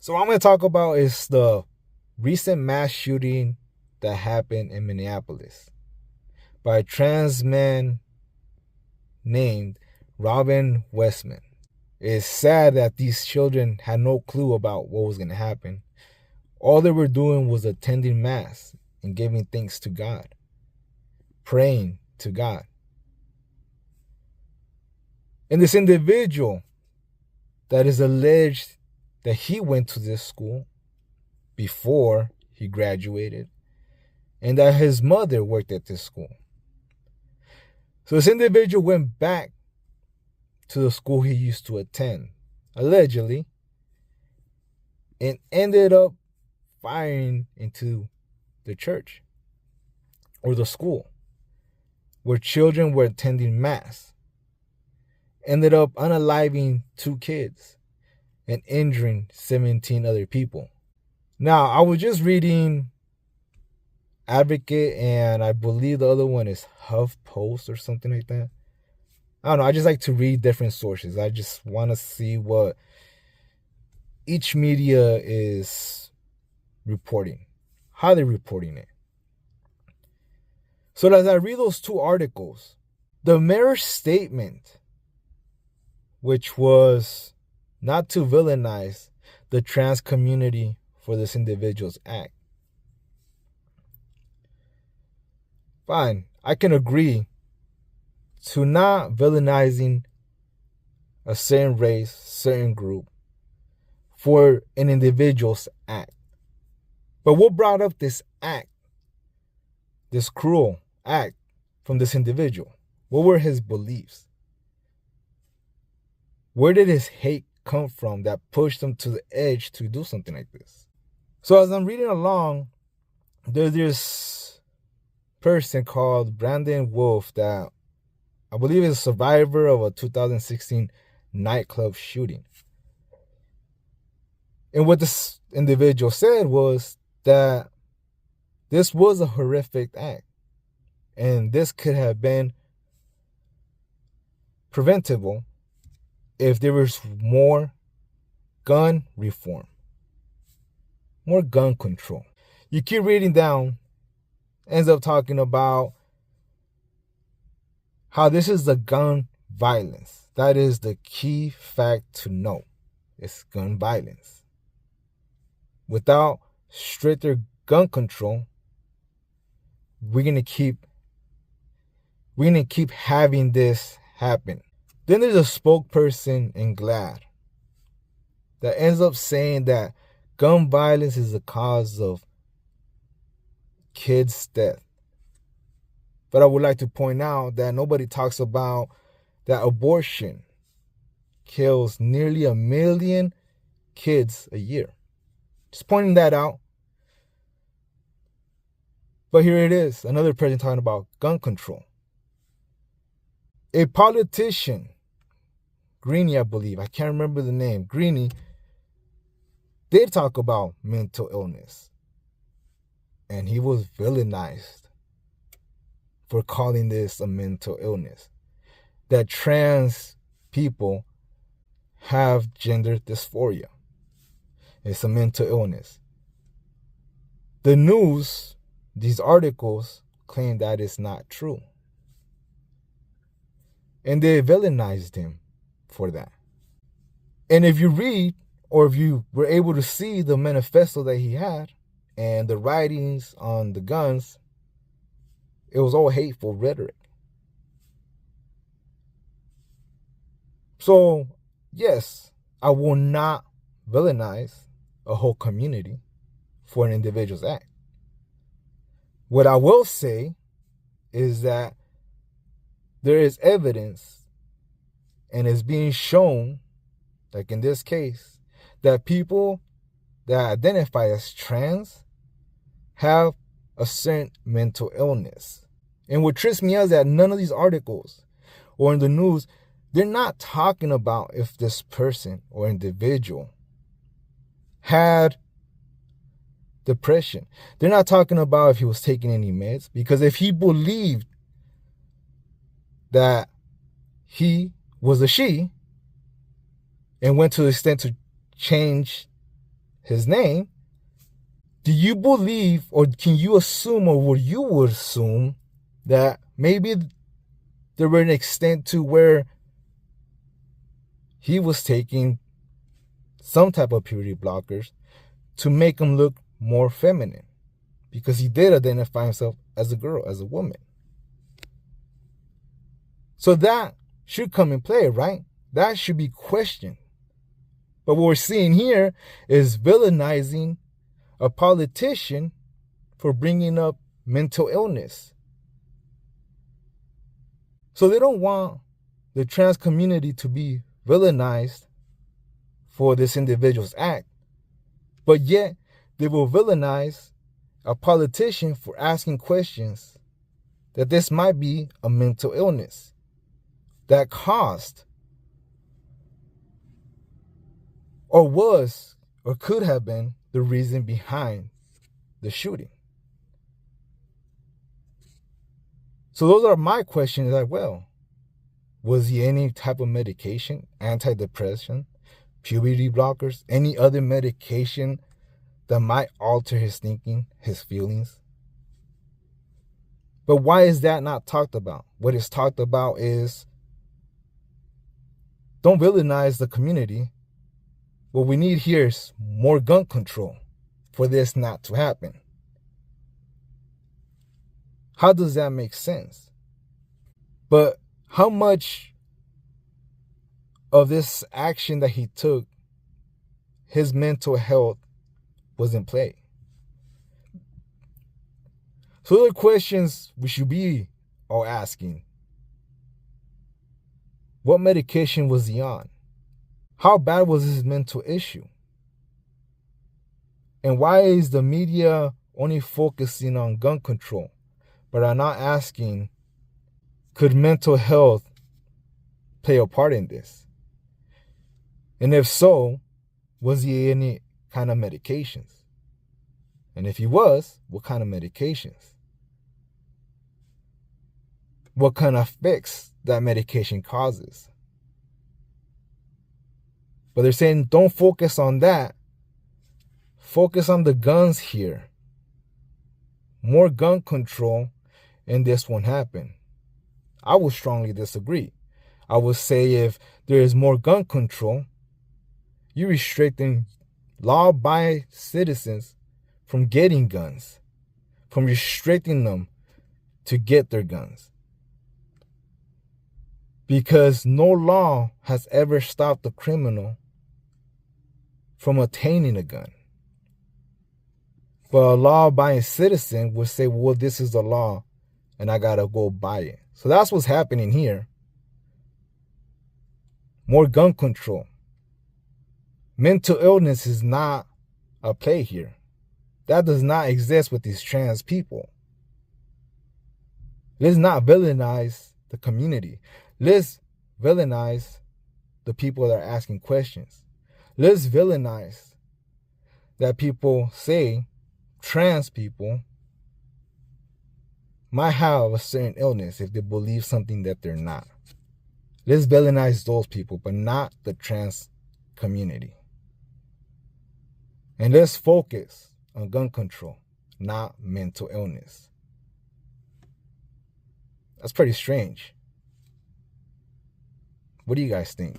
So what I'm going to talk about is the recent mass shooting that happened in Minneapolis by a trans man named Robin Westman. It's sad that these children had no clue about what was going to happen. All they were doing was attending mass and giving thanks to God, praying to God. And this individual that is alleged that he went to this school before he graduated and that his mother worked at this school. So this individual went back to the school he used to attend, allegedly, and ended up firing into the church or the school where children were attending mass. Ended up unaliving 2 kids and injuring 17 other people. Now, I was just reading Advocate, and I believe the other one is HuffPost or something like that. I don't know. I just like to read different sources. I just want to see what each media is reporting, how they're reporting it. So as I read those 2 articles, the mayor's statement, which was not to villainize the trans community for this individual's act. Fine, I can agree to not villainizing a certain race, certain group for an individual's act. But what brought up this act, this cruel act from this individual? What were his beliefs? Where did his hate come from that pushed him to the edge to do something like this? So as I'm reading along, there's this person called Brandon Wolf that I believe is a survivor of a 2016 nightclub shooting. And what this individual said was that this was a horrific act, and this could have been preventable if there was more gun reform, more gun control. You keep reading down, ends up talking about how this is the gun violence. That is the key fact to know. It's gun violence. Without stricter gun control, we're gonna keep having this happen. Then there's a spokesperson in GLAAD that ends up saying that gun violence is the cause of kids' death. But I would like to point out that nobody talks about that abortion kills nearly 1 million kids a year. Just pointing that out. But here it is, another person talking about gun control. A politician, Greeny, I believe, I can't remember the name, Greeny, did talk about mental illness. And he was villainized for calling this a mental illness. That trans people have gender dysphoria. It's a mental illness. The news, these articles, claim that it's not true. And they villainized him for that. And if you read, or if you were able to see the manifesto that he had and the writings on the guns, it was all hateful rhetoric. So, yes, I will not villainize a whole community for an individual's act. What I will say is that there is evidence and is being shown, like in this case, that people that identify as trans have a certain mental illness. And what trips me out is that none of these articles or in the news, they're not talking about if this person or individual had depression. They're not talking about if he was taking any meds, because if he believed that he was a she and went to the extent to change his name, do you believe, or can you assume, or would you would assume that maybe there were an extent to where he was taking some type of puberty blockers to make him look more feminine? Because he did identify himself as a girl, as a woman. So that should come in play, right? That should be questioned. But what we're seeing here is villainizing a politician for bringing up mental illness. So they don't want the trans community to be villainized for this individual's act, but yet they will villainize a politician for asking questions that this might be a mental illness that caused or was or could have been the reason behind the shooting. So those are my questions as well. Was he any type of medication, antidepressant, puberty blockers, any other medication that might alter his thinking, his feelings? But why is that not talked about? What is talked about is, don't villainize the community. What we need here is more gun control for this not to happen. How does that make sense? But how much of this action that he took, his mental health was in play? So the questions we should be all asking: what medication was he on? How bad was his mental issue? And why is the media only focusing on gun control, but are not asking, could mental health play a part in this? And if so, was he any kind of medications? And if he was, what kind of medications? What kind of effects that medication causes? But they're saying, don't focus on that. Focus on the guns here. More gun control, and this won't happen. I would strongly disagree. I would say if there is more gun control, you're restricting law-abiding citizens from getting guns, from restricting them to get their guns. Because no law has ever stopped a criminal from attaining a gun. But a law-abiding citizen would say, well, this is the law, and I gotta go buy it. So that's what's happening here. More gun control. Mental illness is not a play here. That does not exist with these trans people. Let's not villainize the community. Let's villainize the people that are asking questions. Let's villainize that people say trans people might have a certain illness if they believe something that they're not. Let's villainize those people, but not the trans community. And let's focus on gun control, not mental illness. That's pretty strange. What do you guys think?